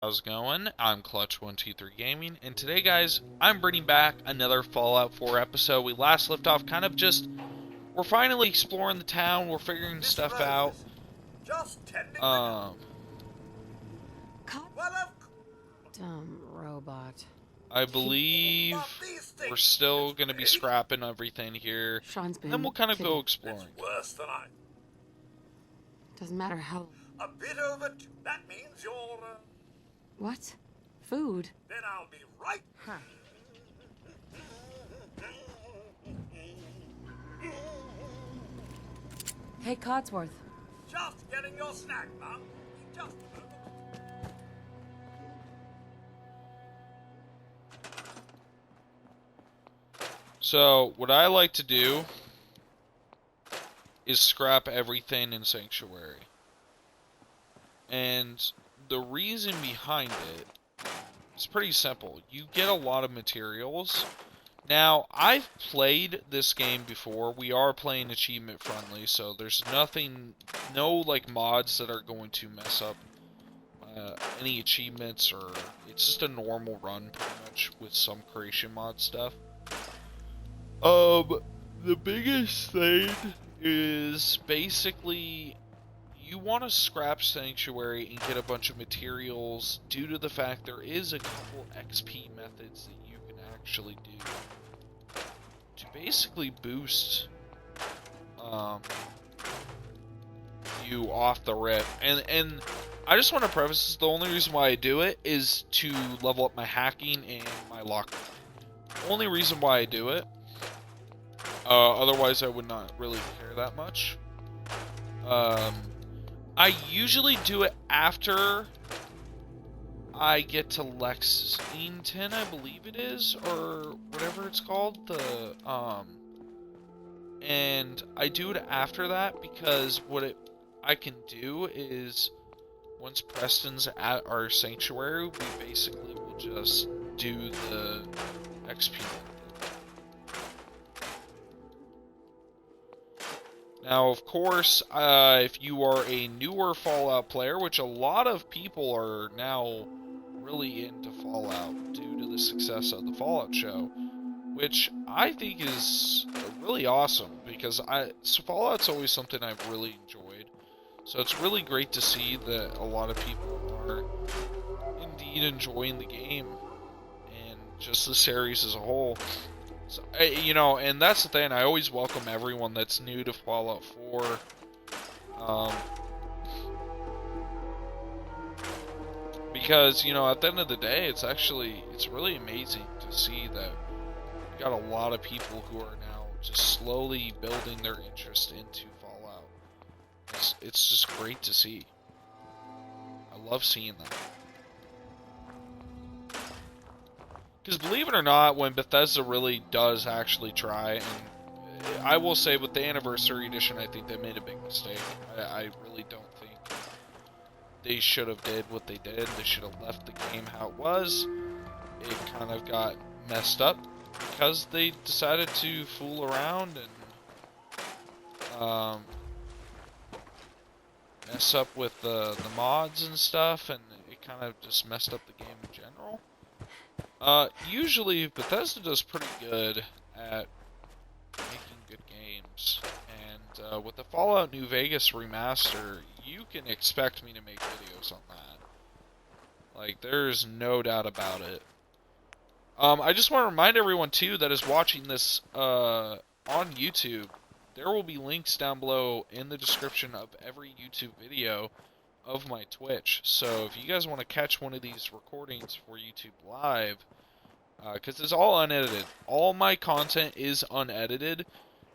How's it going? I'm Clutch123 Gaming, and today, guys, I'm bringing back another Fallout 4 episode. We last left off we're finally exploring the town, we're figuring This stuff road out. is just tending the Um, Cut. well of Dumb robot. I but believe these we're things still is going to be big. scrapping everything here, Sean's and then been we'll kind of go kidnapped. It's exploring. worse than I. Doesn't matter how. A bit over two. That means you're What? Food? then I'll be right. Huh. Hey, Codsworth. Just getting your snack, Mum. Just a moment. So, what I like to do is scrap everything in Sanctuary. And the reason behind it is pretty simple. You get a lot of materials. Now, I've played this game before. We are playing achievement friendly, so there's no like mods that are going to mess up any achievements, or it's just a normal run pretty much with some creation mod stuff. The biggest thing is basically you want to scrap Sanctuary and get a bunch of materials due to the fact there is a couple XP methods that you can actually do to basically boost you off the rip. And I just want to preface this, the only reason why I do it is to level up my hacking and my lock. Only reason why I do it. Otherwise I would not really care that much. I usually do it after I get to Lexington, I believe it is, or whatever it's called. And I do it after that because I can do is once Preston's at our sanctuary, we basically will just do the XP. Now, of course, if you are a newer Fallout player, which a lot of people are now really into Fallout due to the success of the Fallout show, which I think is really awesome because Fallout's always something I've really enjoyed. So it's really great to see that a lot of people are indeed enjoying the game and just the series as a whole. So, and that's the thing. I always welcome everyone that's new to Fallout 4. Because, at the end of the day, it's really amazing to see that we got a lot of people who are now just slowly building their interest into Fallout. It's just great to see. I love seeing that. Because believe it or not, when Bethesda really does actually try, and I will say with the Anniversary Edition, I think they made a big mistake. I really don't think they should have did what they did. They should have left the game how it was. It kind of got messed up because they decided to fool around and mess up with the mods and stuff, and it kind of just messed up the game in general. Usually Bethesda does pretty good at making good games, and with the Fallout New Vegas remaster, you can expect me to make videos on that. Like, there's no doubt about it. I just want to remind everyone, too, that is watching this on YouTube, there will be links down below in the description of every YouTube video of my Twitch. So if you guys want to catch one of these recordings for YouTube Live, because it's all unedited. All my content is unedited.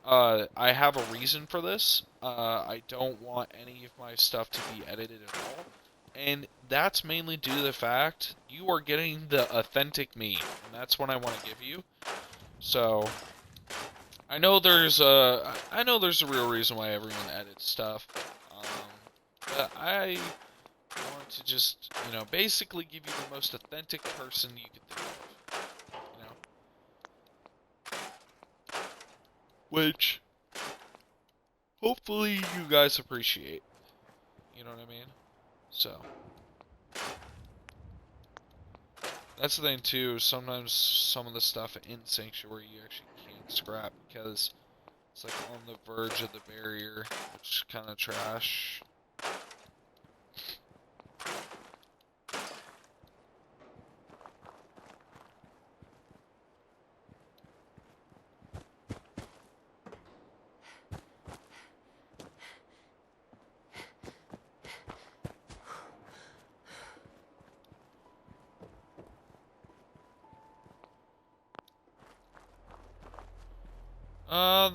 I have a reason for this. I don't want any of my stuff to be edited at all. And that's mainly due to the fact you are getting the authentic me. And that's what I want to give you. So, I know there's a real reason why everyone edits stuff. But I want to just, basically give you the most authentic person you could think of. Which, hopefully you guys appreciate. You know what I mean? So. That's the thing too. Sometimes some of the stuff in Sanctuary you actually can't scrap because it's like on the verge of the barrier, which is kind of trash.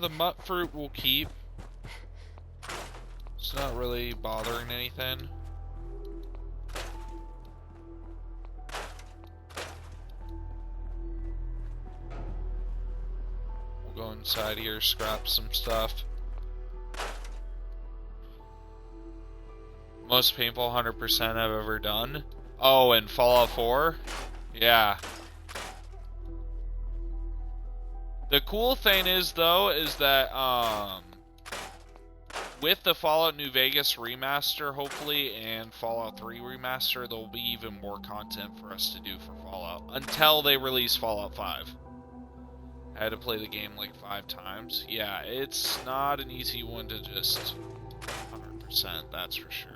The mutt fruit will keep. It's not really bothering anything. We'll go inside here, scrap some stuff. Most painful 100% I've ever done. Oh, and Fallout 4? Yeah. The cool thing is, though, is that, with the Fallout New Vegas remaster, hopefully, and Fallout 3 remaster, there'll be even more content for us to do for Fallout. Until they release Fallout 5. I had to play the game like 5 times. Yeah, it's not an easy one to just 100%, that's for sure.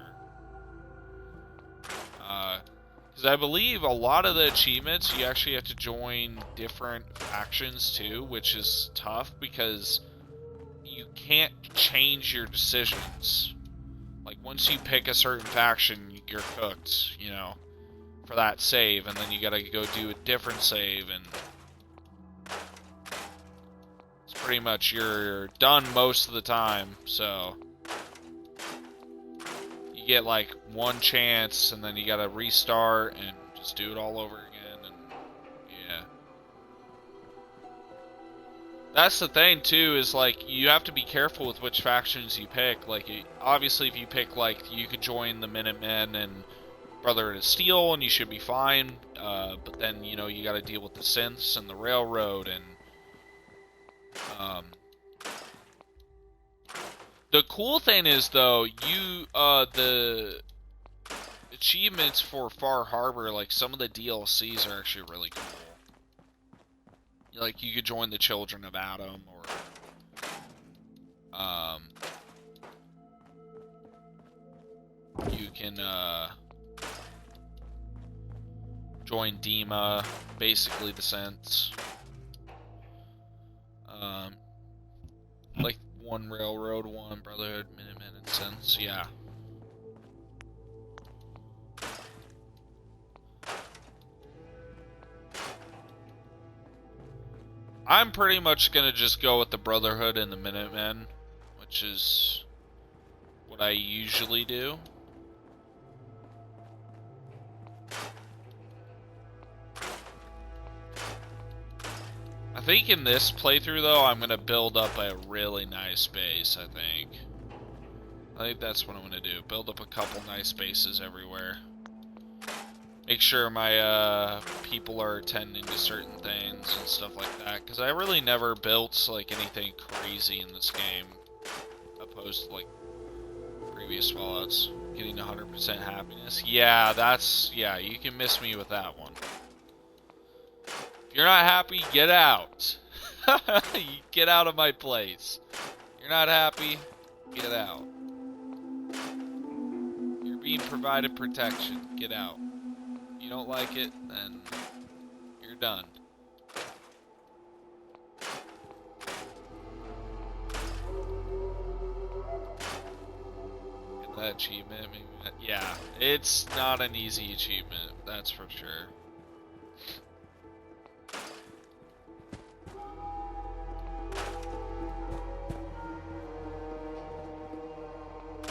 Because I believe a lot of the achievements, you actually have to join different factions too, which is tough because you can't change your decisions. Like, once you pick a certain faction, you're cooked, you know, for that save, and then you gotta go do a different save, and it's pretty much you're done most of the time, so you get like one chance, and then you gotta restart and just do it all over again, and yeah. That's the thing too, is like you have to be careful with which factions you pick. Like, obviously, if you pick like you could join the Minutemen and Brotherhood of Steel, and you should be fine. But then you know you got to deal with the synths and the railroad, and the cool thing is though, the achievements for Far Harbor, like some of the DLCs are actually really cool. Like, you could join the Children of Adam, or you can join Dima, basically the Synths. Like one Railroad, one Brotherhood, Minutemen, and Synths, yeah. I'm pretty much gonna just go with the Brotherhood and the Minutemen, which is what I usually do. I think in this playthrough, though, I'm gonna build up a really nice base, I think that's what I'm gonna do. Build up a couple nice bases everywhere. Make sure my people are attending to certain things and stuff like that, because I really never built like anything crazy in this game, opposed to like previous Fallouts. Getting 100% happiness. Yeah, you can miss me with that one. If you're not happy, get out. Get out of my place. You're not happy, get out. You're being provided protection, get out. You don't like it, then you're done. Get that achievement, maybe that, yeah, it's not an easy achievement, that's for sure.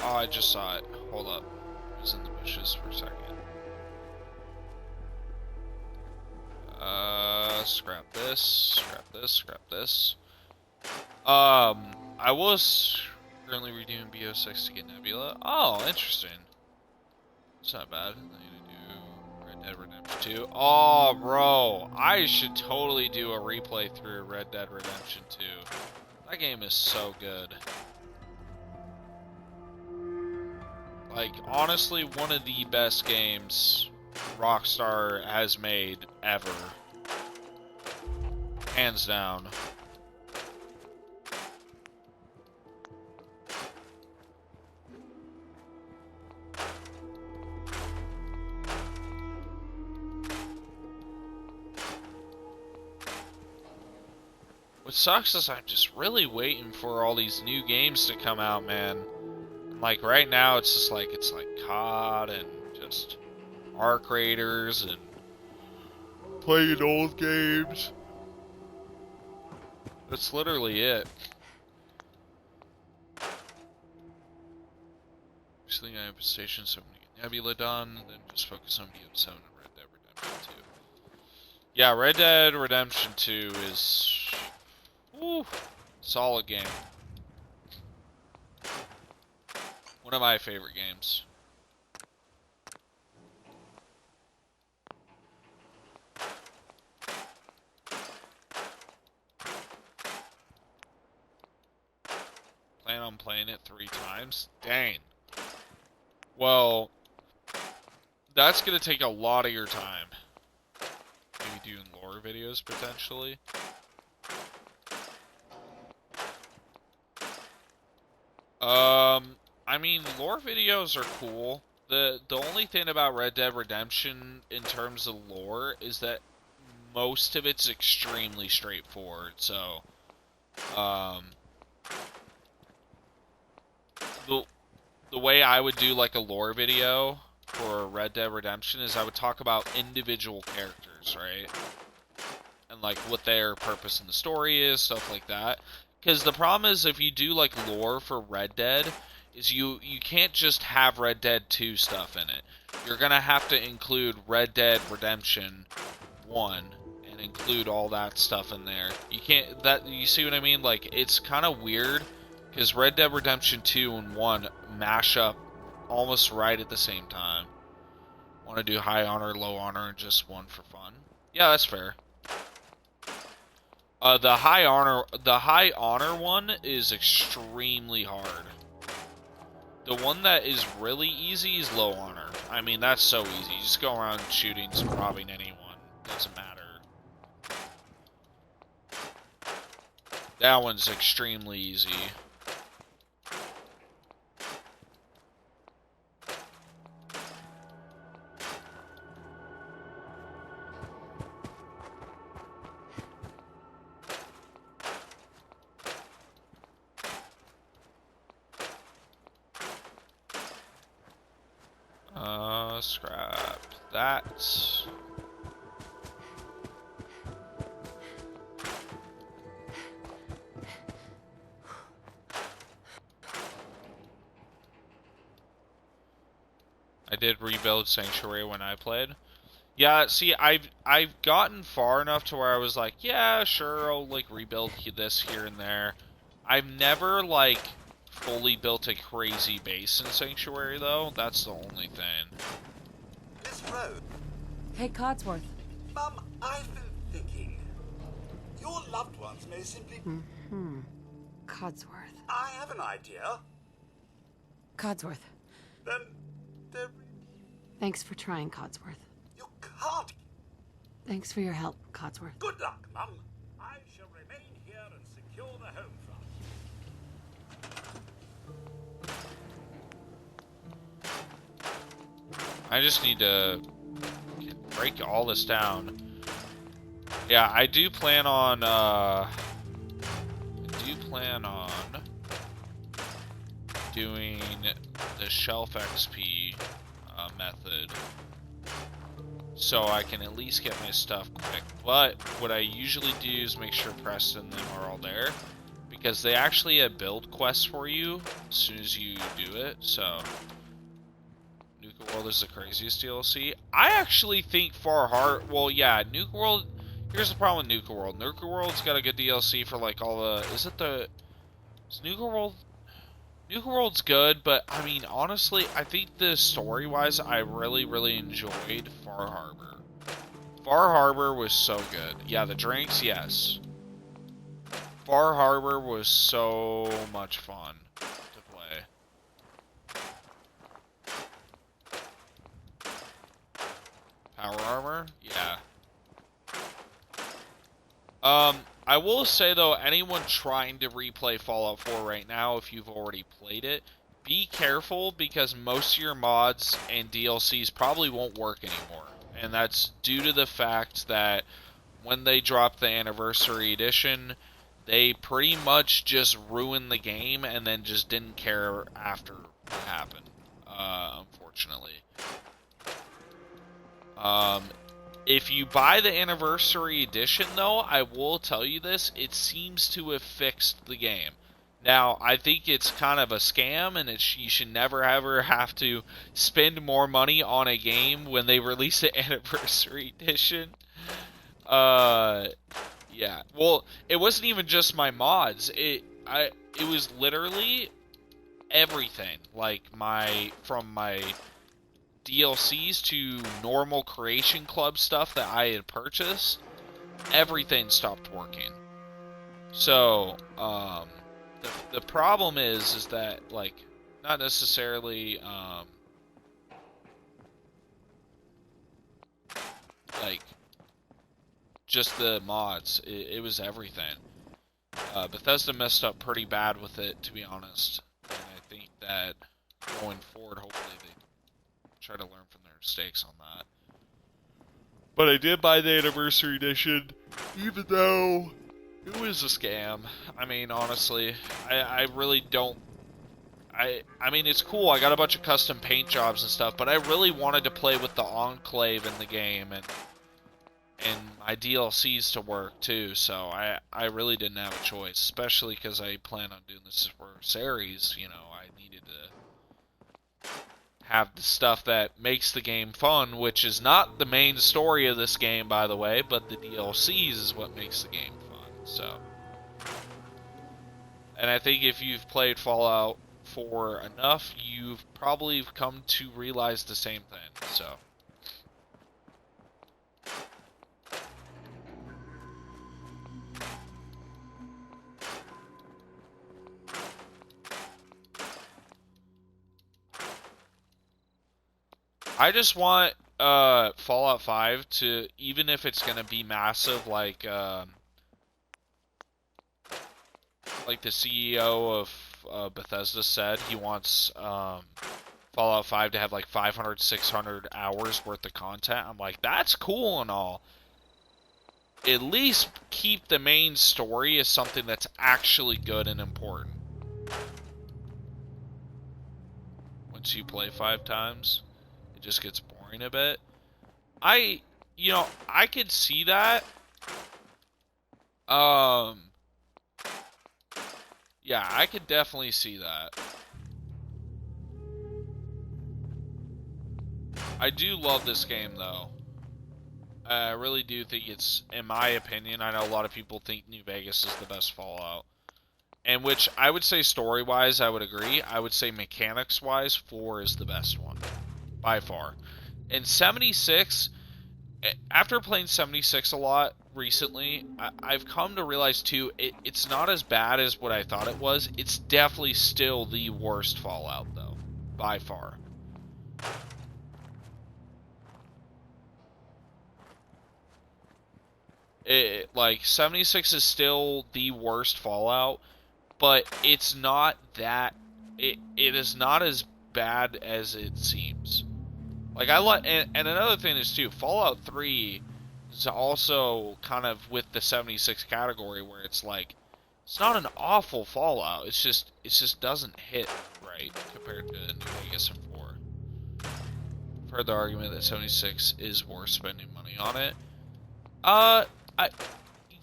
Oh, I just saw it. Hold up. It was in the bushes for a second. Scrap this, scrap this, scrap this. I was currently redoing BO6 to get Nebula. Oh, interesting. It's not bad. I'm gonna do Red Dead Redemption 2. Oh, bro. I should totally do a replay through Red Dead Redemption 2. That game is so good. Like, honestly, one of the best games Rockstar has made ever. Hands down. What sucks is I'm just really waiting for all these new games to come out, man. Like right now, it's like COD and just Arc Raiders and playing old games. That's literally it. Actually, I have a station, so I'm gonna get Nebula done, then just focus on BO7 and Red Dead Redemption 2. Yeah, Red Dead Redemption 2 is... Woo! Solid game. One of my favorite games. Plan on playing it 3 times? Dang. Well, that's gonna take a lot of your time. Maybe doing lore videos, potentially. I mean, lore videos are cool. The only thing about Red Dead Redemption in terms of lore is that most of it's extremely straightforward. So, the way I would do like a lore video for Red Dead Redemption is I would talk about individual characters, right? And like what their purpose in the story is, stuff like that. Because the problem is if you do like lore for Red Dead, is you can't just have Red Dead 2 stuff in it. You're gonna have to include Red Dead Redemption 1 and include all that stuff in there. You can't, that, you see what I mean? Like, it's kind of weird because Red Dead Redemption 2 and 1 mash up almost right at the same time. Want to do high honor, low honor, and just one for fun? Yeah, that's fair. The high honor one is extremely hard. The one that is really easy is low honor. I mean, that's so easy. You just go around shooting and robbing anyone. Doesn't matter. That one's extremely easy. Scrap that. I did rebuild Sanctuary when I played. Yeah, see, I've gotten far enough to where I was like, yeah, sure, I'll like rebuild this here and there. I've never like fully built a crazy base in Sanctuary though. That's the only thing. Miss Rose. Hey, Codsworth. Mum, I've been thinking. Your loved ones may simply... Codsworth. I have an idea. Codsworth. Then... they're... Thanks for trying, Codsworth. You can't... Thanks for your help, Codsworth. Good luck, Mum. I shall remain here and secure the home front. I just need to break all this down. Yeah, I do plan on doing the shelf XP method so I can at least get my stuff quick. But what I usually do is make sure Preston and them are all there, because they actually have build quests for you as soon as you do it. So Nuka World is the craziest DLC. I actually think Far Harbor. Well, yeah, Nuka World. Here's the problem with Nuka World. Nuka World's got a good DLC for like all the. Is Nuka World? Nuka World's good, but I mean, honestly, I think the story-wise, I really enjoyed Far Harbor. Far Harbor was so good. Yeah, the drinks, yes. Far Harbor was so much fun to play. more. Yeah. I will say though, anyone trying to replay Fallout 4 right now, if you've already played it, be careful because most of your mods and DLCs probably won't work anymore. And that's due to the fact that when they dropped the Anniversary Edition, they pretty much just ruined the game and then just didn't care after what happened, unfortunately. If you buy the Anniversary Edition, though, I will tell you this, it seems to have fixed the game. Now, I think it's kind of a scam, and you should never ever have to spend more money on a game when they release the Anniversary Edition. Yeah. Well, it wasn't even just my mods. It was literally everything. Like from my DLCs to normal Creation Club stuff that I had purchased, everything stopped working. So, the problem is that, like, not necessarily, like, just the mods. It was everything. Bethesda messed up pretty bad with it, to be honest. And I think that going forward, hopefully they try to learn from their mistakes on that. But I did buy the Anniversary Edition, even though it was a scam. I mean, honestly, I really don't... I mean, it's cool, I got a bunch of custom paint jobs and stuff, but I really wanted to play with the Enclave in the game, and my DLCs to work, too, so I really didn't have a choice, especially because I plan on doing this for series, you know, I needed to have the stuff that makes the game fun, which is not the main story of this game, by the way, but the DLCs is what makes the game fun, so. And I think if you've played Fallout 4 enough, you've probably come to realize the same thing, so. I just want Fallout 5 to, even if it's gonna be massive, like the CEO of Bethesda said, he wants Fallout 5 to have like 500, 600 hours worth of content. I'm like, that's cool and all. At least keep the main story as something that's actually good and important. Once you play 5 times, it just gets boring a bit. I could see that. Yeah, I could definitely see that. I do love this game, though. I really do think it's, in my opinion, I know a lot of people think New Vegas is the best Fallout. And which, I would say story-wise, I would agree. I would say mechanics-wise, 4 is the best one. By far. And 76, after playing 76 a lot recently, I've come to realize, too, it's not as bad as what I thought it was. It's definitely still the worst Fallout, though. By far. Like, 76 is still the worst Fallout, but it's not that... It is not as bad as it seems. Like, and another thing is, too, Fallout 3 is also kind of with the 76 category, where it's like, it's not an awful Fallout, it just doesn't hit right compared to New Vegas and 4. I've heard the argument that 76 is worth spending money on it.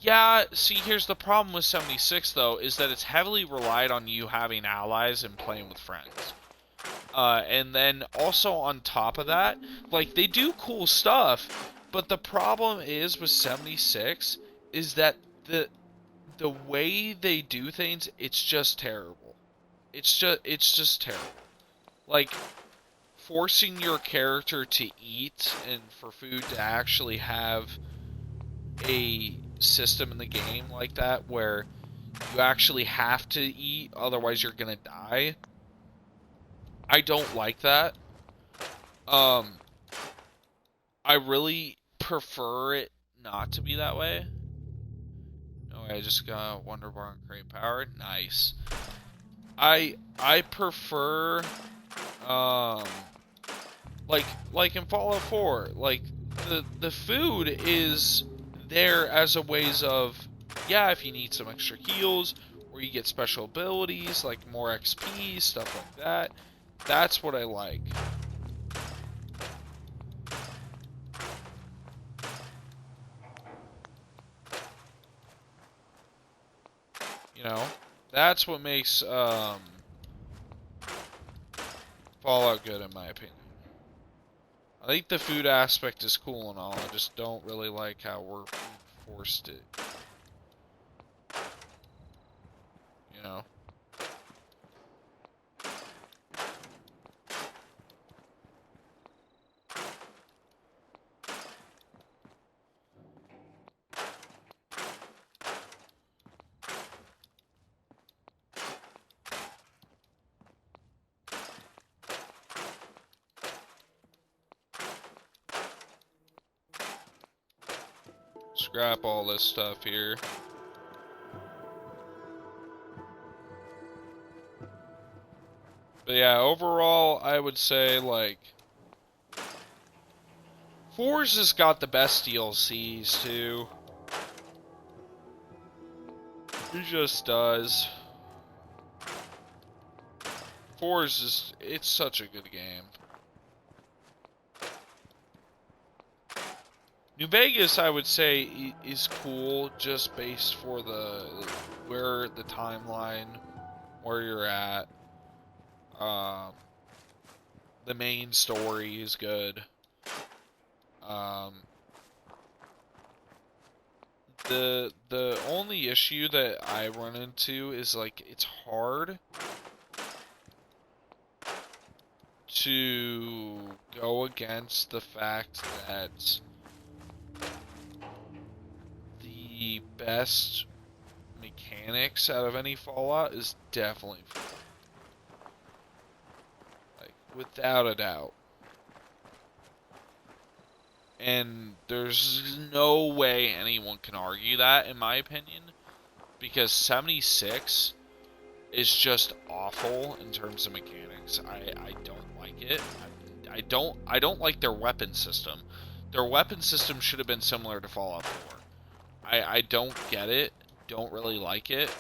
Yeah, see, here's the problem with 76, though, is that it's heavily relied on you having allies and playing with friends. And then also on top of that, like, they do cool stuff, but the problem is with 76 is that the way they do things, it's just terrible. It's just terrible. Like, forcing your character to eat and for food to actually have a system in the game like that where you actually have to eat, otherwise you're gonna die. I don't like that. I really prefer it not to be that way. No, I just got Wonder Bar and Crate Power. Nice. I prefer like in Fallout 4, like the food is there as a ways of, yeah, if you need some extra heals or you get special abilities like more XP, stuff like that. That's what I like. You know, that's what makes Fallout good in my opinion. I think the food aspect is cool and all, I just don't really like how we're forced it. You know? Scrap all this stuff here. But yeah, overall, I would say, like, Fours has got the best DLCs, too. It just does. Fours is, it's such a good game. New Vegas, I would say, is cool just based for where the timeline, where you're at. The main story is good. The only issue that I run into is, like, it's hard to go against the fact that the best mechanics out of any Fallout is definitely Fallout. Like, without a doubt. And there's no way anyone can argue that, in my opinion, because 76 is just awful in terms of mechanics. I don't like it. I don't like their weapon system. Their weapon system should have been similar to Fallout 4. I don't get it. Don't really like it.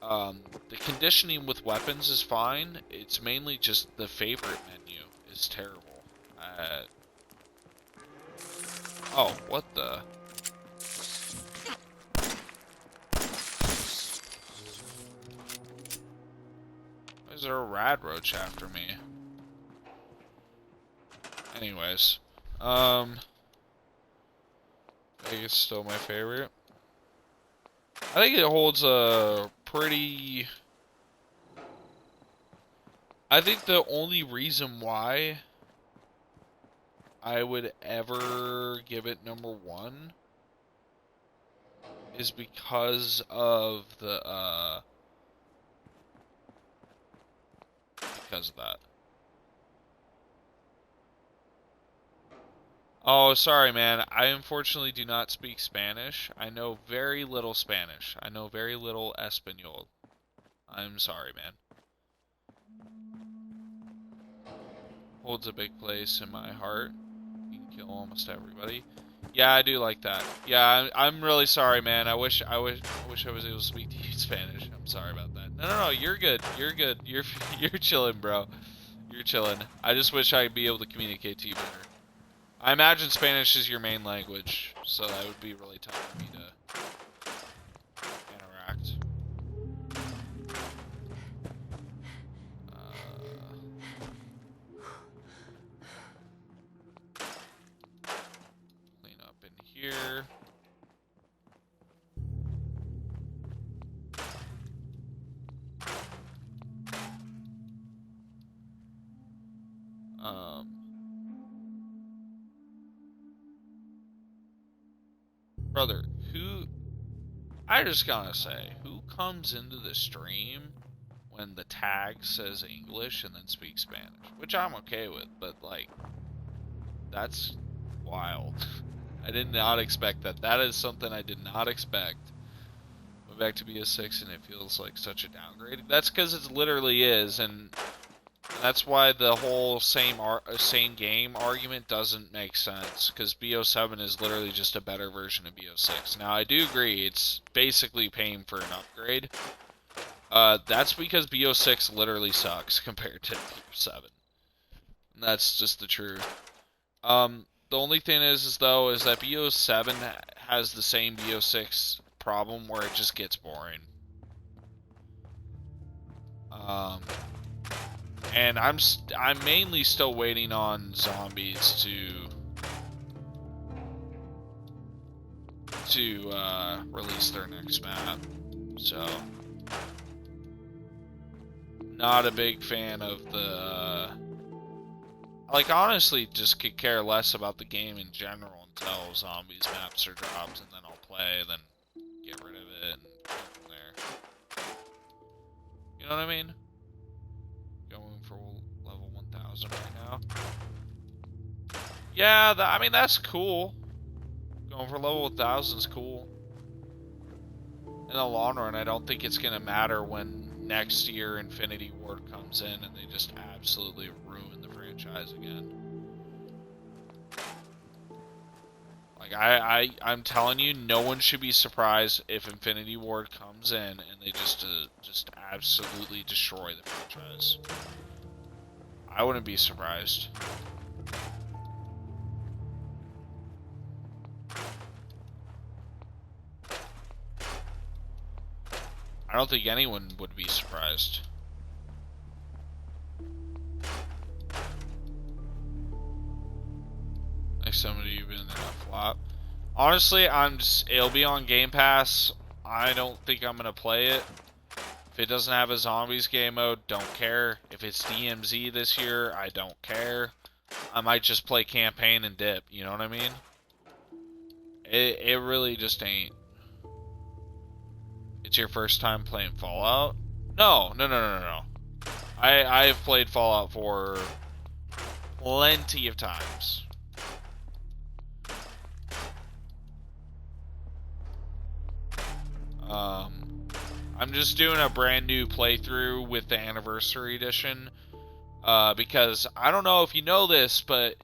The conditioning with weapons is fine. It's mainly just the favorite menu is terrible. Oh, what the? Why is there a rad roach after me? Anyways, Vegas is still my favorite. I think it holds a pretty... I think the only reason why I would ever give it number 1 is because of the, because of that. Oh, sorry, man. I unfortunately do not speak Spanish. I know very little Spanish. I know very little Espanol. I'm sorry, man. Holds a big place in my heart. You can kill almost everybody. Yeah, I do like that. Yeah, I'm really sorry, man. I wish I was able to speak to you in Spanish. I'm sorry about that. No, you're good. You're good. You're chilling, bro. You're chilling. I just wish I'd be able to communicate to you better. I imagine Spanish is your main language, so that would be really tough for me to interact. Clean up in here. Brother, I just gotta say, who comes into the stream when the tag says English and then speaks Spanish? Which I'm okay with, but, like, that's wild. I did not expect that. That is something I did not expect. Went back to BO6 and it feels like such a downgrade. That's because it literally is, and that's why the whole same game argument doesn't make sense. Because BO7 is literally just a better version of BO6. Now I do agree, it's basically paying for an upgrade. That's because BO6 literally sucks compared to BO7. And that's just the truth. The only thing is that BO7 has the same BO6 problem where it just gets boring. And I'm mainly still waiting on zombies to release their next map. So not a big fan of the like, honestly, just could care less about the game in general until zombies maps are dropped, and then I'll play, then get rid of it, and go from there. You know what I mean? Going for level 1000 right now. Yeah, I mean, that's cool. Going for level 1000 is cool. In the long run, I don't think it's going to matter when next year Infinity Ward comes in and they just absolutely ruin the franchise again. Like, I'm telling you, no one should be surprised if Infinity Ward comes in and they just absolutely destroy the franchise. I wouldn't be surprised. I don't think anyone would be surprised. Like somebody even in a flop. Honestly, it'll be on Game Pass. I don't think I'm gonna play it. If it doesn't have a zombies game mode, don't care. If it's DMZ this year, I don't care. I might just play campaign and dip, you know what I mean? It really just ain't. It's your first time playing Fallout? No. I have played Fallout 4 plenty of times. I'm just doing a brand new playthrough with the Anniversary Edition, because I don't know if you know this, but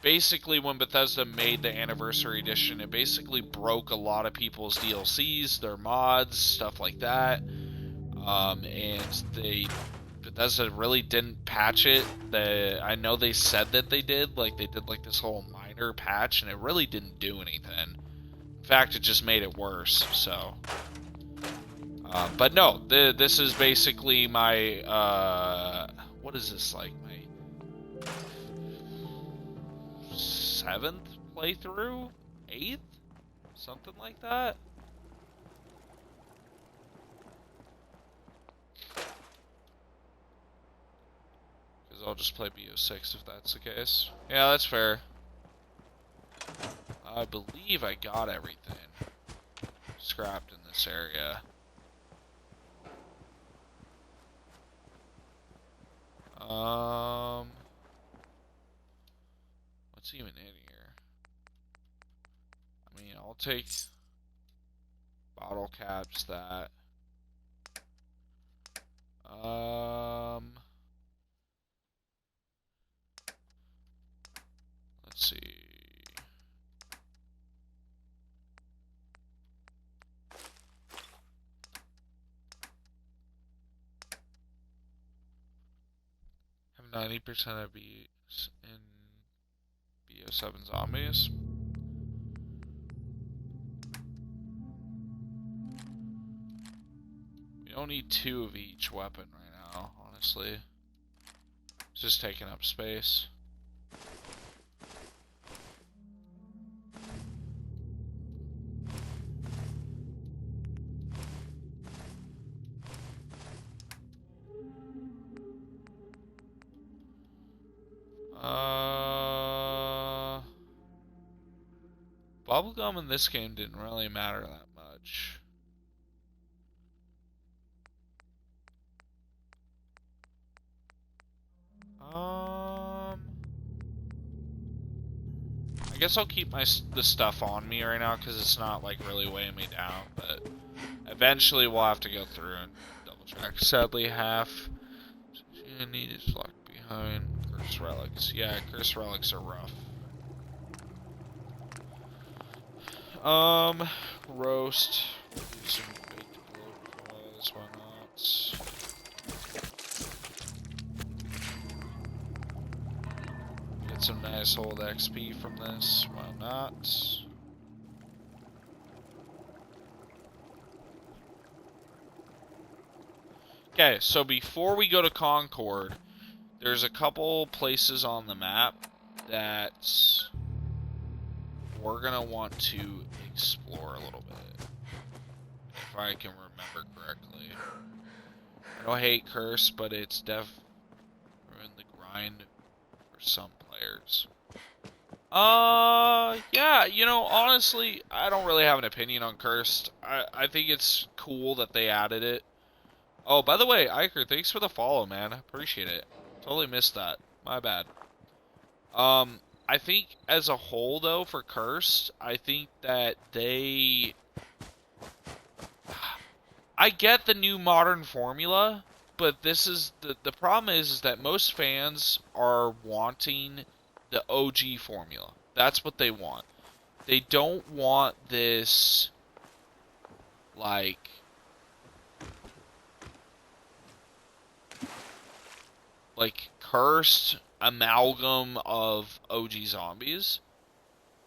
basically when Bethesda made the Anniversary Edition, it basically broke a lot of people's DLCs, their mods, stuff like that, and Bethesda really didn't patch it. I know they said that they did, like they did like this whole minor patch, and it really didn't do anything. In fact, it just made it worse, so... but no, this is basically my, what is this, like, my 7th playthrough? 8th? Something like that? Because I'll just play BO6 if that's the case. Yeah, that's fair. I believe I got everything scrapped in this area. What's even in here? I mean, I'll take bottle caps, that. Let's see. Have 90% of bees in BO7 zombies. We don't need 2 of each weapon right now, honestly. It's just taking up space. Bubblegum in this game didn't really matter that much. I guess I'll keep the stuff on me right now because it's not like really weighing me down, but eventually we'll have to go through and double check. Sadly, half need is locked behind curse relics. Yeah, curse relics are rough. Roast. We'll do some baked bloatflies, why not? Get some nice old XP from this, why not? Okay, so before we go to Concord, there's a couple places on the map that we're gonna want to explore a little bit, if I can remember correctly. I don't hate Curse, but it's ruined the grind for some players. Yeah, you know, honestly, I don't really have an opinion on Cursed. I think it's cool that they added it. Oh, by the way, Iker, thanks for the follow, man. I appreciate it. Totally missed that. My bad. I think as a whole, though, for Cursed, I think that they... I get the new modern formula, but this is... The problem is that most fans are wanting the OG formula. That's what they want. They don't want this, like... cursed amalgam of OG zombies.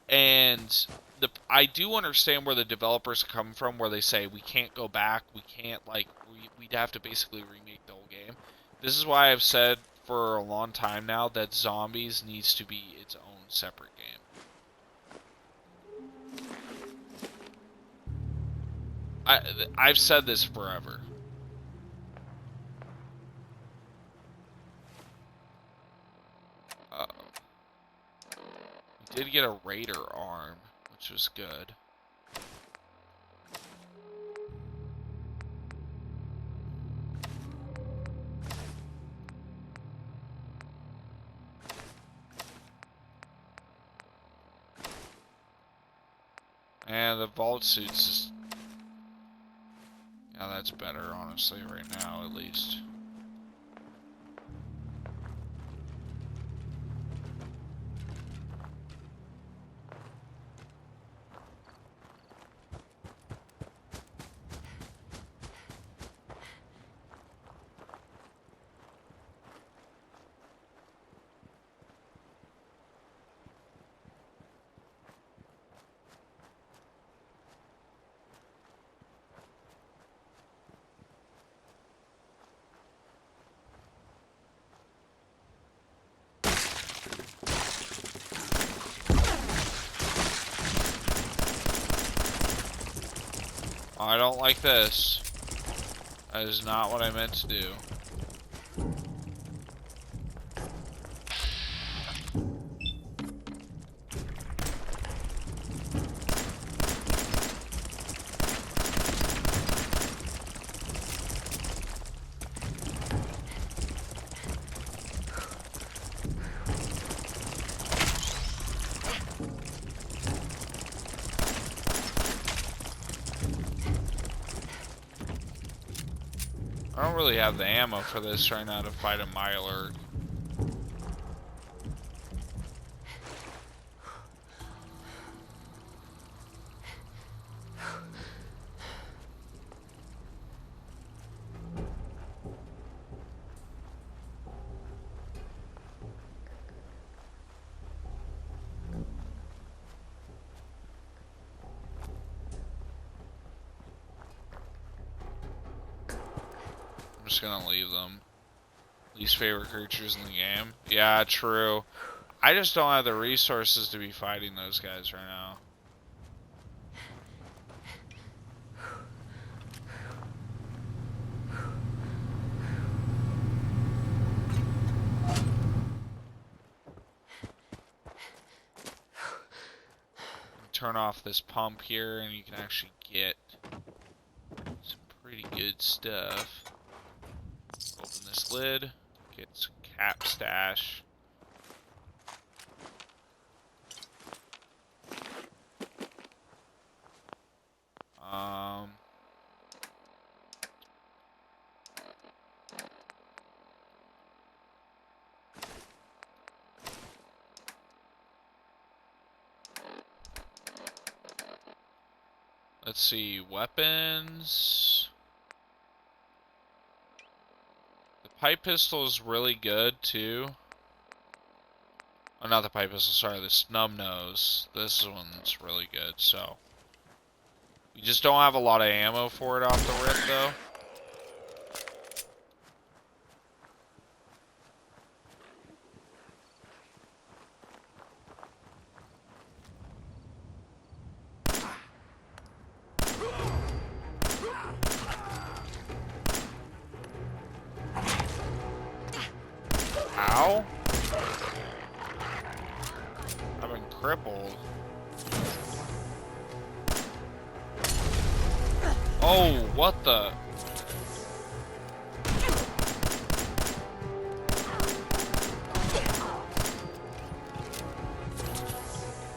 And I do understand where the developers come from, where they say we can't go back, we can't, like, we'd have to basically remake the whole game. This is why I've said for a long time now that Zombies needs to be its own separate game. I've said this forever. Did get a raider arm, which was good. And the vault suits is... yeah, that's better, honestly, right now, at least. I don't like this. That is not what I meant to do. I don't really have the ammo for this right now to fight a Mirelurk. I'm just gonna leave them. Least favorite creatures in the game. Yeah, true. I just don't have the resources to be fighting those guys right now. Turn off this pump here and you can actually get some pretty good stuff. Open this lid, get some cap stash. Let's see, weapons. The pipe pistol is really good too. Oh, not the pipe pistol, sorry, the snub nose. This one's really good, so. We just don't have a lot of ammo for it off the rip though. Ow. I've been crippled. Oh, what the?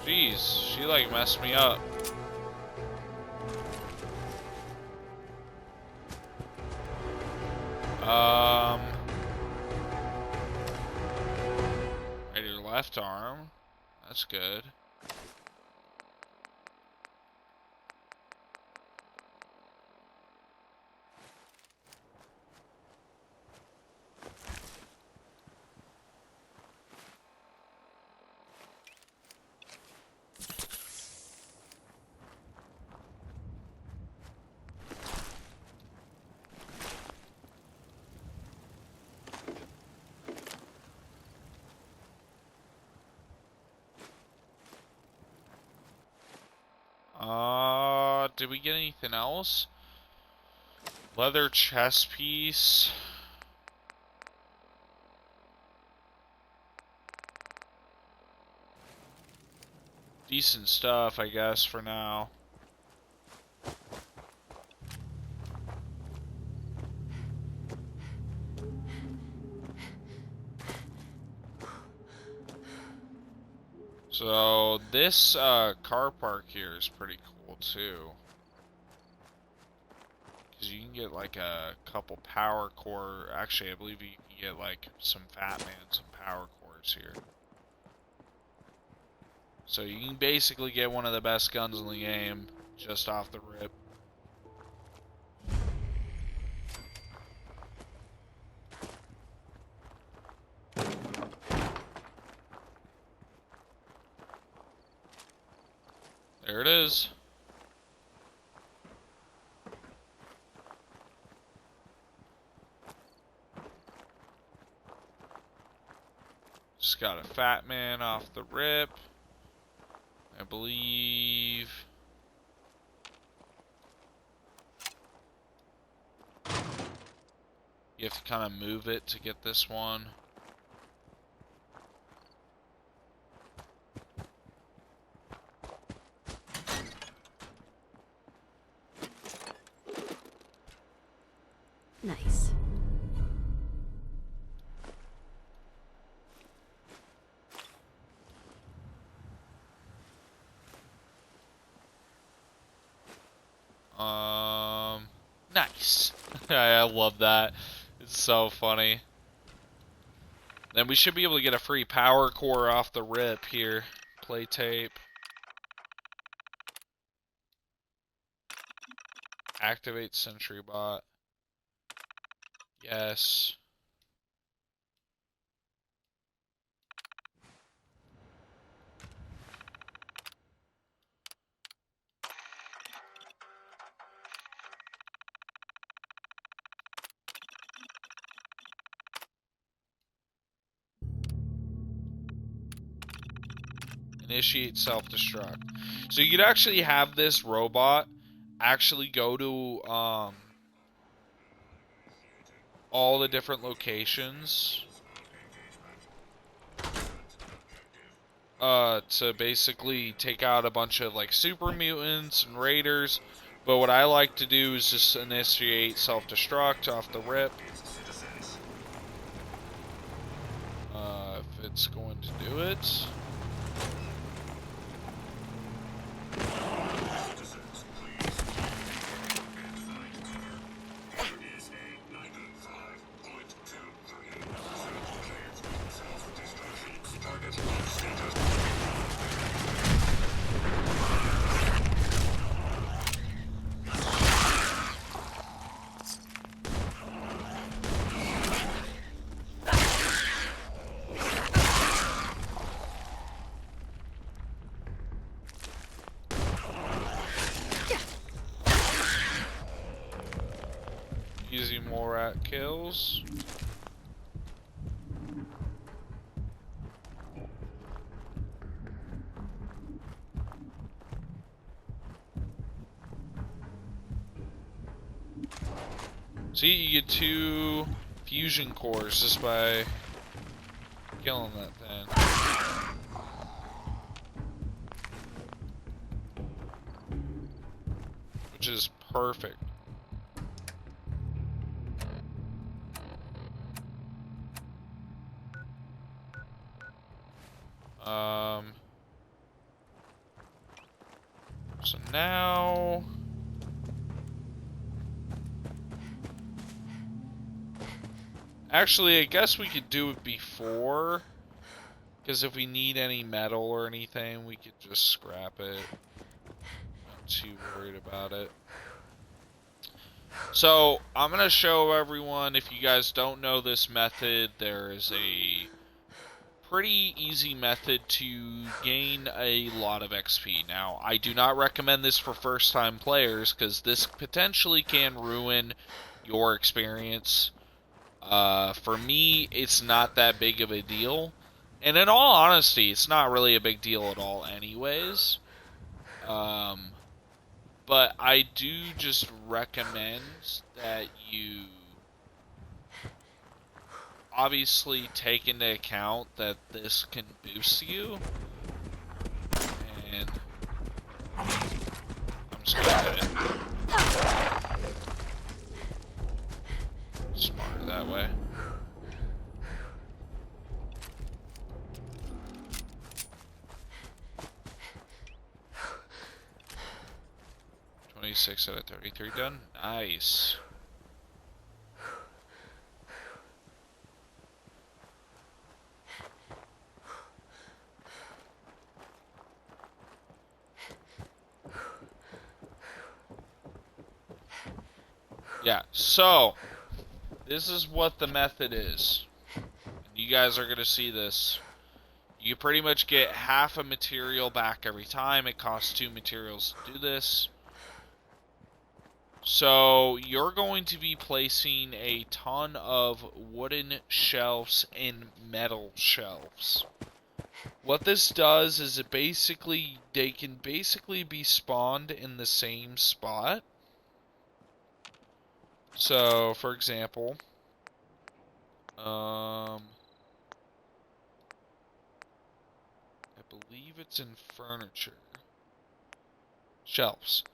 Jeez, she like messed me up. Right, your left arm. That's good. Did we get anything else? Leather chest piece. Decent stuff, I guess, for now. So, this car park here is pretty cool, too. Because you can get, like, a couple power core. Actually, I believe you can get, like, some Fat Man, some power cores here. So you can basically get one of the best guns in the game just off the rip. There it is. Just got a Fat Man off the rip, I believe. You have to kind of move it to get this one. Nice. Nice. I love that. It's so funny. Then we should be able to get a free power core off the rip here. Play tape. Activate Sentry Bot. Yes. Initiate self-destruct. So you could actually have this robot actually go to all the different locations to basically take out a bunch of like super mutants and raiders. But what I like to do is just initiate self-destruct off the rip. If it's going to do it. gives you more at kills. See, you get 2 fusion cores just by killing that thing. Which is perfect. So now... Actually, I guess we could do it before, because if we need any metal or anything, we could just scrap it. Not too worried about it. So, I'm going to show everyone, if you guys don't know this method, there is a pretty easy method to gain a lot of XP. Now, I do not recommend this for first-time players, because this potentially can ruin your experience. For me, it's not that big of a deal. And in all honesty, it's not really a big deal at all anyways. But I do just recommend that you obviously take into account that this can boost you. And I'm just gonna hit it. Smarter that way. "26 out of 33 done. Nice. Yeah, so this is what the method is. And you guys are going to see this. You pretty much get half a material back every time. It costs 2 materials to do this. So you're going to be placing a ton of wooden shelves and metal shelves. What this does is they can basically be spawned in the same spot. So, for example, I believe it's in furniture. Shelves.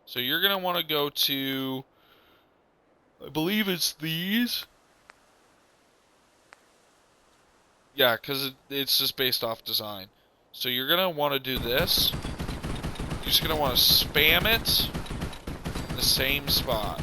So you're going to want to go to, I believe it's these. Yeah, because it's just based off design. So you're going to want to do this. You're just going to want to spam it in the same spot.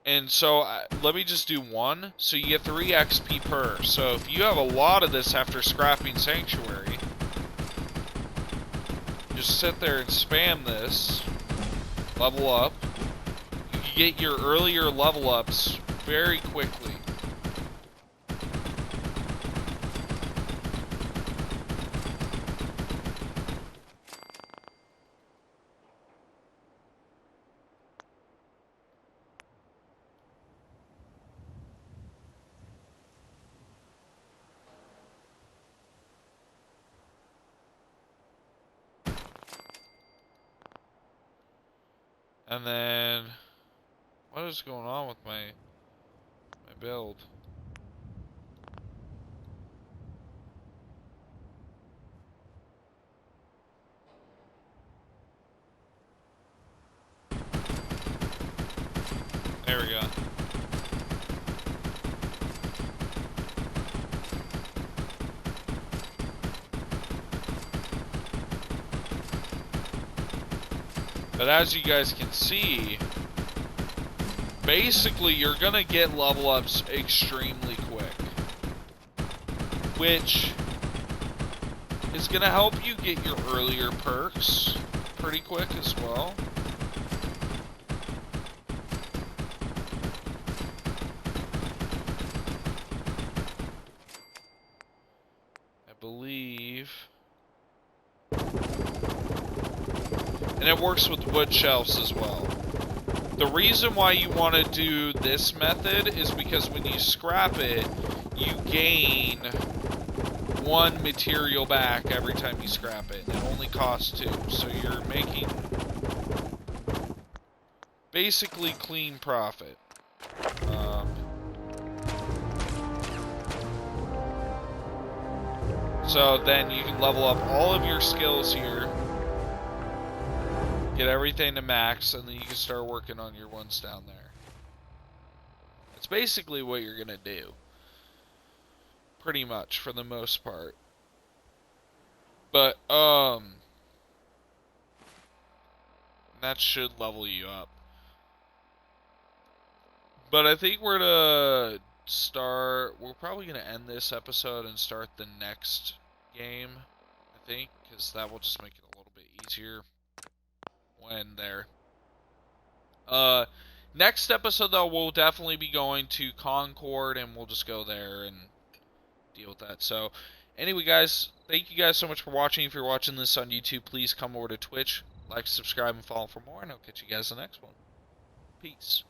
And so, let me just do 1, so you get 3 XP per. So if you have a lot of this after scrapping Sanctuary, just sit there and spam this, level up. You can get your earlier level ups very quickly. And then, what is going on with my build? There we go. But as you guys can see, basically you're gonna get level ups extremely quick, which is gonna help you get your earlier perks pretty quick as well. And it works with wood shelves as well. The reason why you want to do this method is because when you scrap it, you gain 1 material back every time you scrap it. And it only costs 2. So you're making basically clean profit. So then you can level up all of your skills here. Get everything to max, and then you can start working on your ones down there. It's basically what you're gonna do. Pretty much, for the most part. But, that should level you up. But I think we're gonna we're probably gonna end this episode and start the next game, I think, because that will just make it a little bit easier when there. Next episode, though, we'll definitely be going to Concord, and we'll just go there and deal with that. So, anyway, guys, thank you guys so much for watching. If you're watching this on YouTube, please come over to Twitch, like, subscribe, and follow for more, and I'll catch you guys in the next one. Peace.